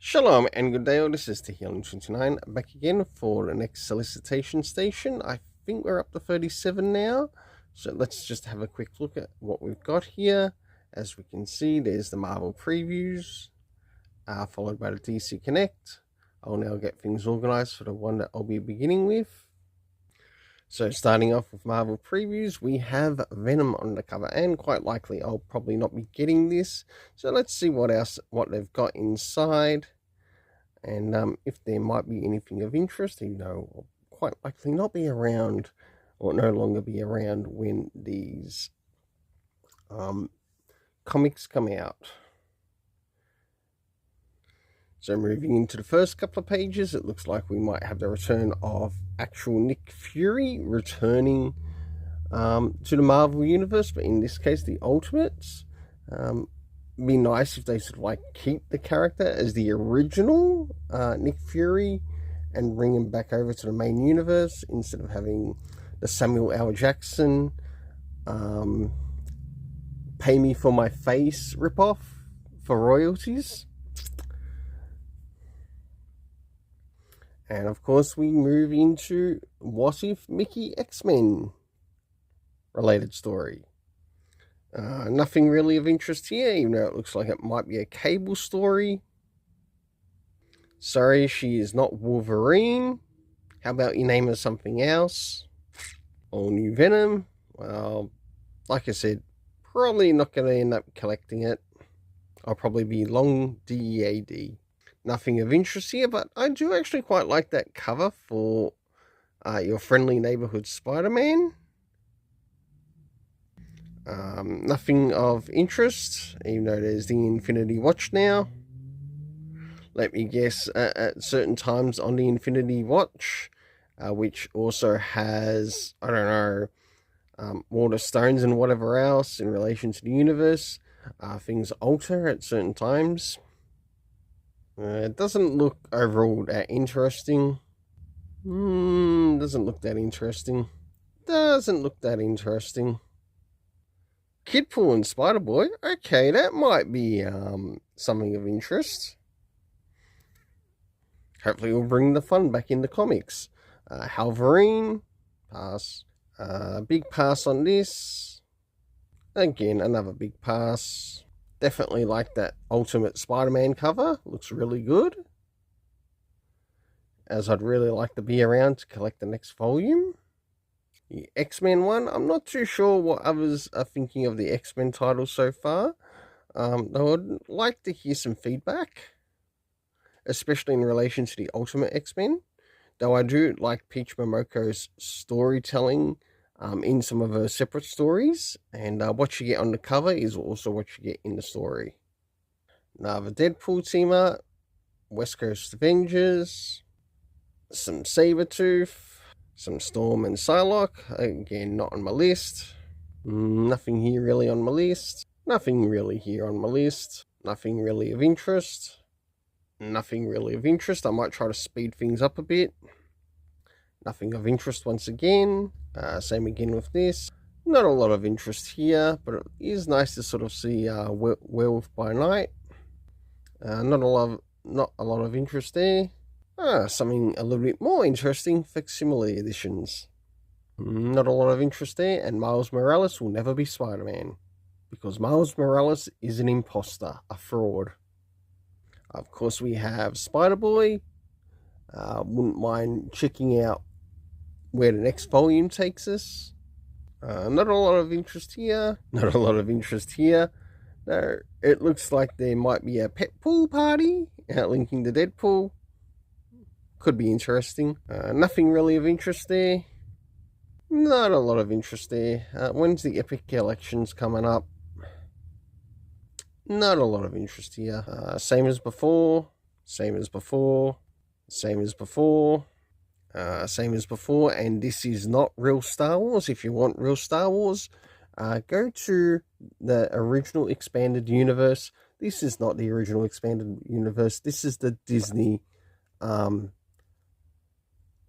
Shalom and good day, all. This is Healing29 back again for the next solicitation station. I think we're up to 37 now, so let's just have a quick look at what we've got here. As we can see, there's the Marvel previews, followed by the DC Connect. I'll now get things organized for the one that I'll be beginning with. So starting off with Marvel previews, we have Venom on the cover, and quite likely I'll probably not be getting this. So let's see what they've got inside, and if there might be anything of interest, even though I'll quite likely not be around or no longer be around when these comics come out. So moving into the first couple of pages, it looks like we might have the return of actual Nick Fury returning to the Marvel Universe, but in this case, the Ultimates. Be nice if they sort of like keep the character as the original Nick Fury and bring him back over to the main universe instead of having the Samuel L. Jackson pay me for my face ripoff for royalties. And of course, we move into What If Mickey X-Men related story. Nothing really of interest here, even though it looks like it might be a Cable story. Sorry, she is not Wolverine. How about you name her something else? All new Venom. Well, like I said, probably not going to end up collecting it. I'll probably be long DEAD. Nothing of interest here, but I do actually quite like that cover for your friendly neighborhood Spider-Man. Nothing of interest, even though there's the Infinity Watch now. Let me guess, at certain times on the Infinity Watch, which also has, I don't know, water stones and whatever else in relation to the universe, things alter at certain times. It doesn't look overall that interesting. Doesn't look that interesting. Kidpool and Spider-Boy. Okay, that might be something of interest. Hopefully we'll bring the fun back into comics. Halverine, pass. Big pass on this. Again, another big pass. Definitely like that Ultimate Spider-Man cover. Looks really good. As I'd really like to be around to collect the next volume. The X-Men one, I'm not too sure what others are thinking of the X-Men title so far. I would like to hear some feedback, especially in relation to the Ultimate X-Men. Though I do like Peach Momoko's storytelling in some of her separate stories, and what you get on the cover is also what you get in the story. Now the Deadpool teamer, West Coast Avengers, some Sabretooth, some Storm and Psylocke, again not on my list. Nothing here really on my list. Nothing really here on my list. Nothing really of interest. I might try to speed things up a bit. Nothing of interest once again. Same again with this. Not a lot of interest here, but it is nice to sort of see Werewolf by Night. Not a lot of interest there. Something a little bit more interesting, facsimile editions. Not a lot of interest there, and Miles Morales will never be Spider-Man, because Miles Morales is an imposter, a fraud. Of course, we have Spider-Boy. Wouldn't mind checking out where the next volume takes us. Not a lot of interest here. No, it looks like there might be a pet pool party linking to Deadpool. Could be interesting. Nothing really of interest there. Not a lot of interest there. When's the Epic Collections coming up? Not a lot of interest here. Same as before, and this is not real Star Wars. If you want real Star Wars, go to the original expanded universe. This is not the original expanded universe. This is the Disney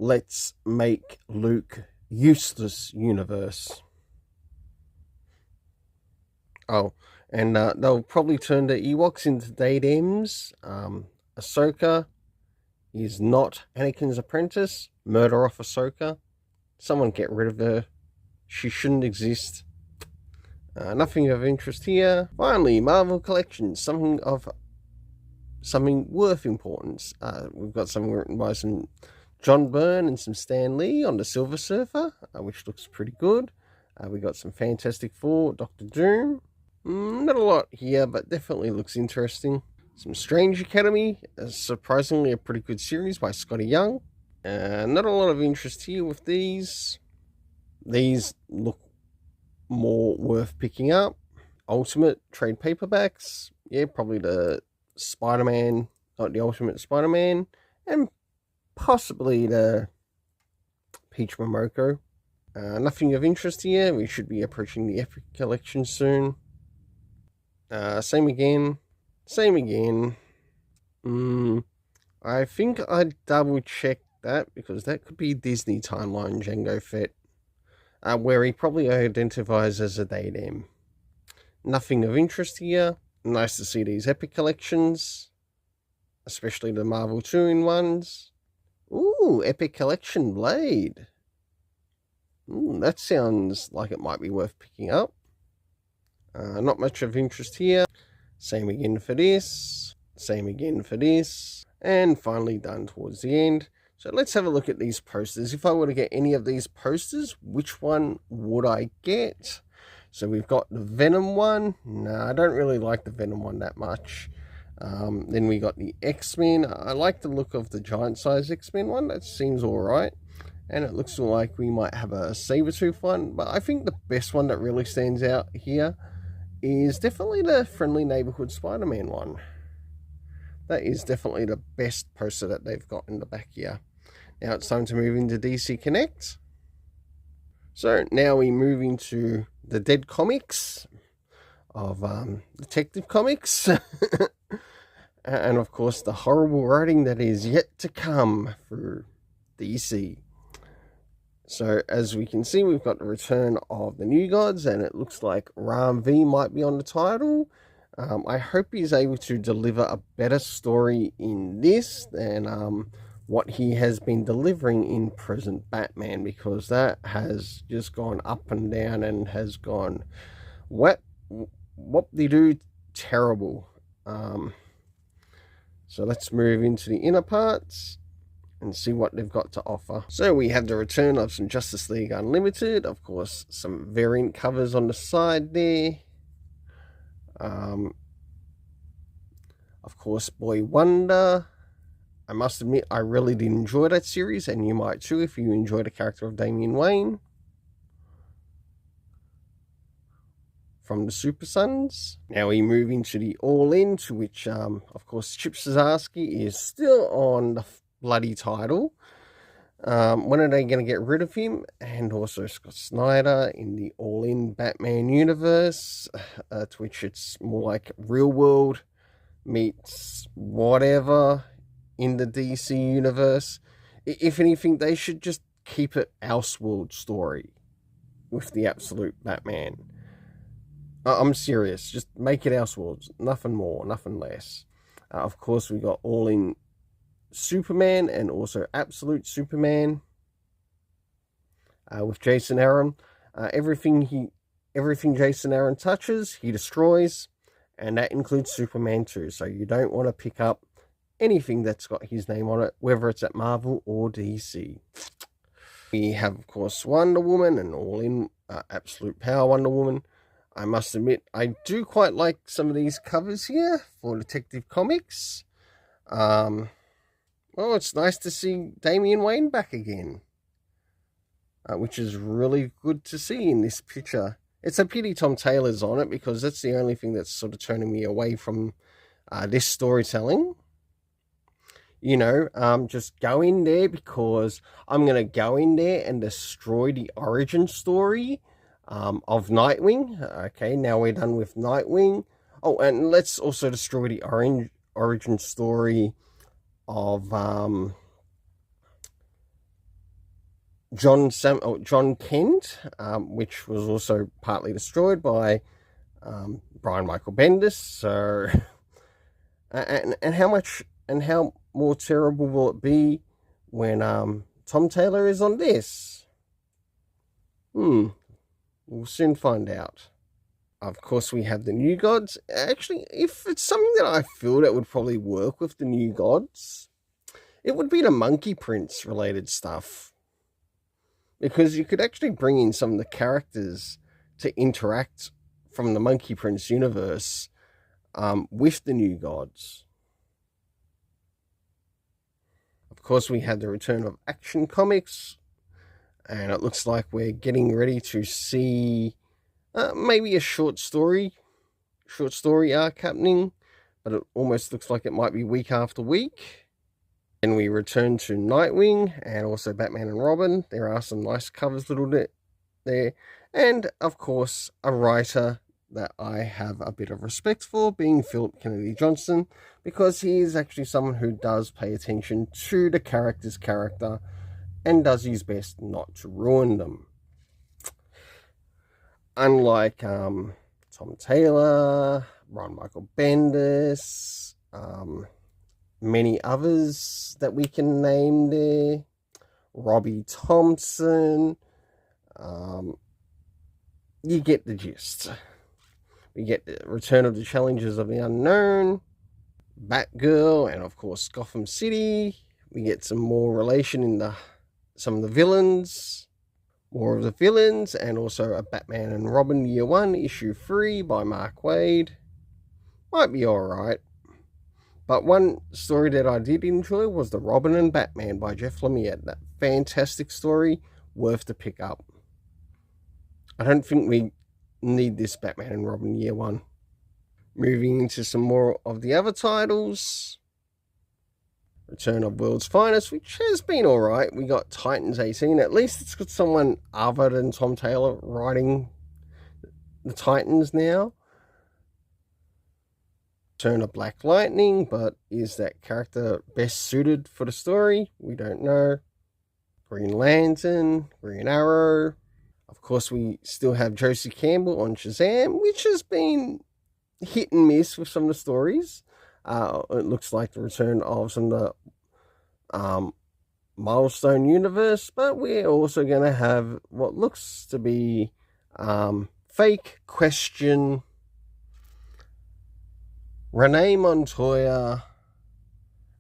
let's make Luke useless universe. Oh, and they'll probably turn the Ewoks into Dadems. Ahsoka is not Anakin's apprentice. Murder off Ahsoka. Someone get rid of her. She shouldn't exist. Nothing of interest here. Finally, Marvel Collections. Something worth importance. We've got something written by some John Byrne and some Stan Lee on the Silver Surfer, which looks pretty good. We got some Fantastic Four, Doctor Doom. Not a lot here, but definitely looks interesting. Some Strange Academy, surprisingly a pretty good series by Scotty Young. Not a lot of interest here with these. These look more worth picking up. Ultimate trade paperbacks. Yeah, probably the Spider-Man, not the Ultimate Spider-Man, and possibly the Peach Momoko. Nothing of interest here. We should be approaching the Epic Collection soon. Same again. I think I'd double check that because that could be Disney Timeline Jango Fett, where he probably identifies as a Daydam. Nothing of interest here. Nice to see these Epic Collections, especially the Marvel 2-in-1s. Ooh, Epic Collection Blade. That sounds like it might be worth picking up. Not much of interest here. Same again for this. And finally done towards the end. So let's have a look at these posters. If I were to get any of these posters, which one would I get? So we've got the Venom one. No, I don't really like the Venom one that much. Then we got the X-Men. I like the look of the giant-size X-Men one. That seems alright. And it looks like we might have a Sabretooth one. But I think the best one that really stands out here is definitely the Friendly Neighborhood Spider-Man one. That is definitely the best poster that they've got in the back here. Now it's time to move into DC Connect. So now we move into the Dead Comics of Detective Comics. And of course the horrible writing that is yet to come for DC. So as we can see, we've got the return of the New Gods, and it looks like Ram V might be on the title. I hope he's able to deliver a better story in this than what he has been delivering in present Batman, because that has just gone up and down and has gone whoop-de-doo terrible. So let's move into the inner parts and see what they've got to offer. So we have the return of some Justice League Unlimited. Of course, some variant covers on the side there. Of course, Boy Wonder. I must admit, I really did enjoy that series, and you might too if you enjoy the character of Damian Wayne from the Super Sons. Now we move into the All In, to which, of course, Chip Zdarsky is still on the bloody title. When are they going to get rid of him? And also Scott Snyder in the All-In Batman universe, to which it's more like Real World meets whatever in the DC universe. If anything, they should just keep it Elseworld story with the Absolute Batman. I'm serious. Just make it Elseworlds. Nothing more, nothing less. Of course, we got All-In Superman and also Absolute Superman with Jason Aaron. Everything Jason Aaron touches, he destroys, and that includes Superman too. So you don't want to pick up anything that's got his name on it, whether it's at Marvel or DC. We have, of course, Wonder Woman and All-In Absolute Power Wonder Woman. I must admit, I do quite like some of these covers here for Detective Comics. Well, it's nice to see Damian Wayne back again, which is really good to see in this picture. It's a pity Tom Taylor's on it, because that's the only thing that's sort of turning me away from this storytelling. You know, just go in there because I'm going to go in there and destroy the origin story of Nightwing. Okay, now we're done with Nightwing. Oh, and let's also destroy the origin story of John Kent, which was also partly destroyed by Brian Michael Bendis. So, and how much And how more terrible will it be when Tom Taylor is on this? We'll soon find out. Of course, we have the New Gods. Actually, if it's something that I feel that would probably work with the New Gods, it would be the Monkey Prince related stuff. Because you could actually bring in some of the characters to interact from the Monkey Prince universe with the New Gods. Of course, we had the return of Action Comics, and it looks like we're getting ready to see maybe a short story arc happening, but it almost looks like it might be week after week. And we return to Nightwing and also Batman and Robin. There are some nice covers little bit there. And, of course, a writer that I have a bit of respect for, being Philip Kennedy Johnson, because he is actually someone who does pay attention to the character's character and does his best not to ruin them. Unlike Tom Taylor, Ron Michael Bendis, many others that we can name there, Robbie Thompson, you get the gist. We get the return of the Challengers of the Unknown, Batgirl, and of course Gotham City. We get some more relation in some of the villains, more of the villains, and also a Batman and Robin Year 1, Issue 3 by Mark Waid. Might be alright. But one story that I did enjoy was the Robin and Batman by Jeff Lemire. That fantastic story, worth to pick up. I don't think we need this Batman and Robin Year 1. Moving into some more of the other titles. Return of World's Finest, which has been alright. We got Titans 18. At least it's got someone other than Tom Taylor writing the Titans now. Return of Black Lightning, but is that character best suited for the story? We don't know. Green Lantern, Green Arrow. Of course, we still have Josie Campbell on Shazam, which has been hit and miss with some of the stories. It looks like the return of some of the Milestone universe, but we're also going to have what looks to be fake Question Renee Montoya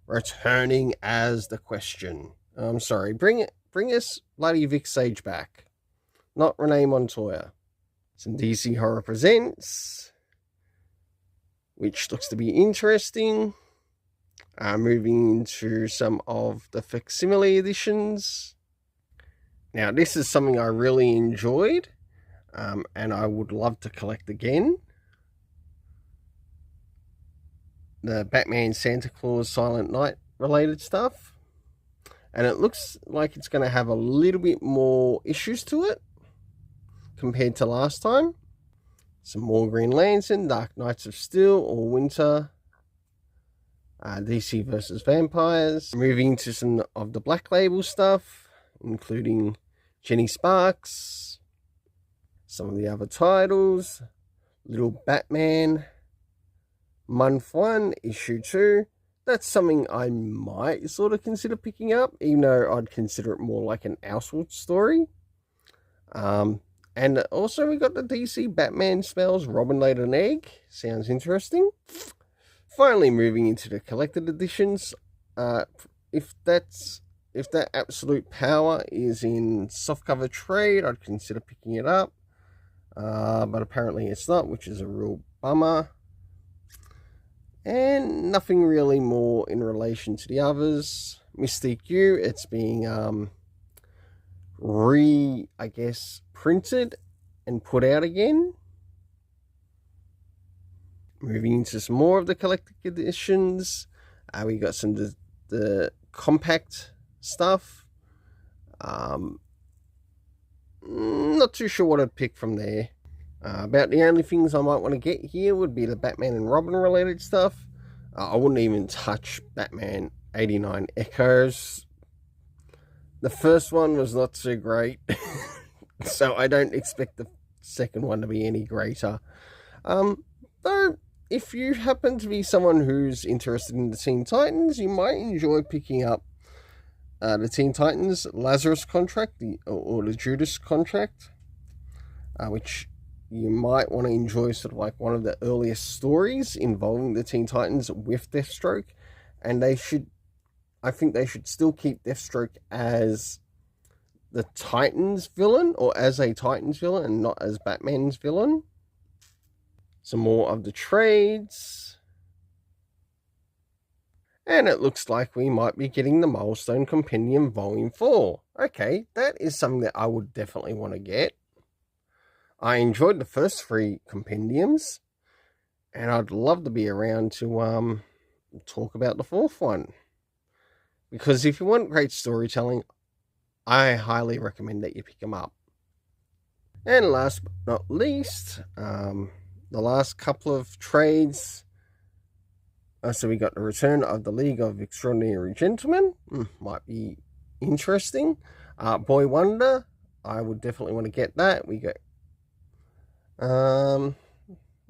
returning as the Question. I'm sorry, bring us bloody Vic Sage back, not Renee Montoya. Some DC Horror Presents, which looks to be interesting. Moving into some of the facsimile editions. Now, this is something I really enjoyed, and I would love to collect again. The Batman Santa Claus Silent Night related stuff. And it looks like it's going to have a little bit more issues to it compared to last time. Some more Green Lantern, Dark Knights of Steel, All Winter, DC versus Vampires. Moving to some of the Black Label stuff, including Jenny Sparks, some of the other titles, Little Batman, Month 1, Issue 2. That's something I might sort of consider picking up, even though I'd consider it more like an Elseworld story. And also we got the DC Batman Spells Robin Laid an Egg. Sounds interesting. Finally moving into the collected editions. If that Absolute Power is in softcover trade, I'd consider picking it up. But apparently it's not, which is a real bummer. And nothing really more in relation to the others. Mystique U, it's being printed and put out again. Moving into some more of the collected editions. We got some of the compact stuff. Not too sure what I'd pick from there. About the only things I might want to get here would be the Batman and Robin related stuff. I wouldn't even touch Batman 89 Echoes. The first one was not so great, so I don't expect the second one to be any greater. Though if you happen to be someone who's interested in the Teen Titans, you might enjoy picking up the Teen Titans Lazarus contract, or the Judas contract, which you might want to enjoy, sort of like one of the earliest stories involving the Teen Titans with Deathstroke. And I think they should still keep Deathstroke as the Titans villain, or as a Titans villain, and not as Batman's villain. Some more of the trades. And it looks like we might be getting the Milestone Compendium Volume 4. Okay, that is something that I would definitely want to get. I enjoyed the first 3 compendiums, and I'd love to be around to talk about the 4th one. Because if you want great storytelling, I highly recommend that you pick them up. And last but not least, the last couple of trades. So we got the return of the League of Extraordinary Gentlemen. Might be interesting. Boy Wonder, I would definitely want to get that. We got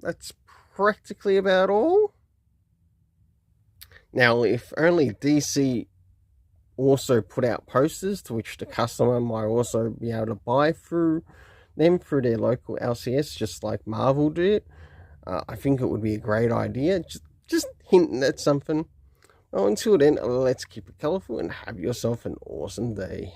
that's practically about all. Now, if only DC also put out posters to which the customer might also be able to buy through them through their local LCS, just like Marvel did, I think it would be a great idea. Just hinting at something. Well, until then, let's keep it colourful and have yourself an awesome day.